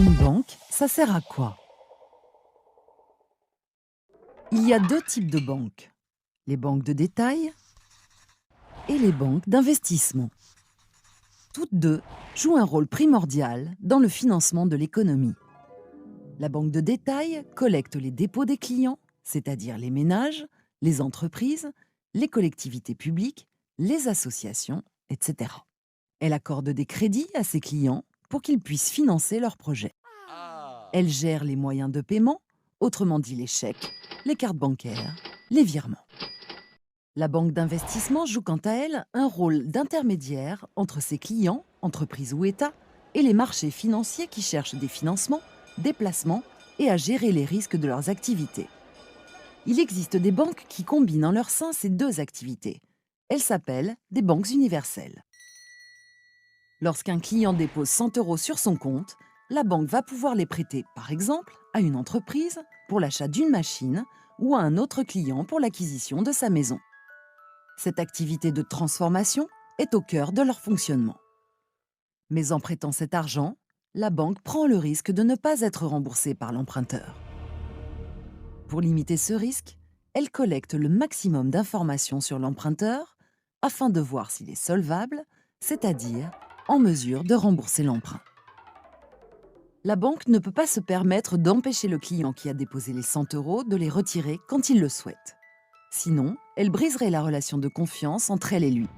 Une banque, ça sert à quoi? Il y a deux types de banques, les banques de détail et les banques d'investissement. Toutes deux jouent un rôle primordial dans le financement de l'économie. La banque de détail collecte les dépôts des clients, c'est-à-dire les ménages, les entreprises, les collectivités publiques, les associations, etc. Elle accorde des crédits à ses clients pour qu'ils puissent financer leurs projets. Elle gère les moyens de paiement, autrement dit les chèques, les cartes bancaires, les virements. La banque d'investissement joue quant à elle un rôle d'intermédiaire entre ses clients, entreprises ou États, et les marchés financiers qui cherchent des financements, des placements et à gérer les risques de leurs activités. Il existe des banques qui combinent en leur sein ces deux activités. Elles s'appellent des banques universelles. Lorsqu'un client dépose 100 € sur son compte, la banque va pouvoir les prêter, par exemple, à une entreprise pour l'achat d'une machine ou à un autre client pour l'acquisition de sa maison. Cette activité de transformation est au cœur de leur fonctionnement. Mais en prêtant cet argent, la banque prend le risque de ne pas être remboursée par l'emprunteur. Pour limiter ce risque, elle collecte le maximum d'informations sur l'emprunteur afin de voir s'il est solvable, c'est-à-dire en mesure de rembourser l'emprunt. La banque ne peut pas se permettre d'empêcher le client qui a déposé les 100 € de les retirer quand il le souhaite. Sinon, elle briserait la relation de confiance entre elle et lui.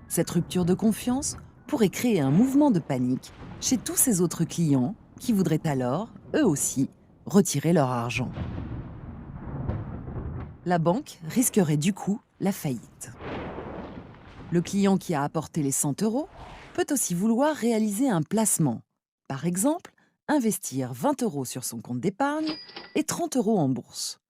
Cette rupture de confiance pourrait créer un mouvement de panique chez tous ses autres clients qui voudraient alors, eux aussi, retirer leur argent. La banque risquerait du coup la faillite. Le client qui a apporté les 100 € peut aussi vouloir réaliser un placement. Par exemple, investir 20 € sur son compte d'épargne et 30 € en bourse.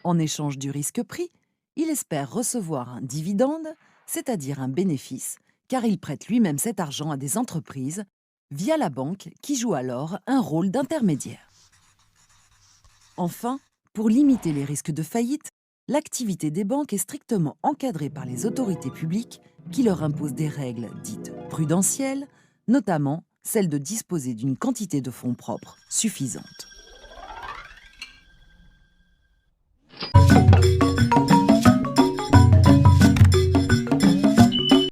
En échange du risque pris, il espère recevoir un dividende, c'est-à-dire un bénéfice, car il prête lui-même cet argent à des entreprises via la banque qui joue alors un rôle d'intermédiaire. Enfin, pour limiter les risques de faillite, l'activité des banques est strictement encadrée par les autorités publiques qui leur imposent des règles dites prudentielles, notamment celle de disposer d'une quantité de fonds propres suffisante.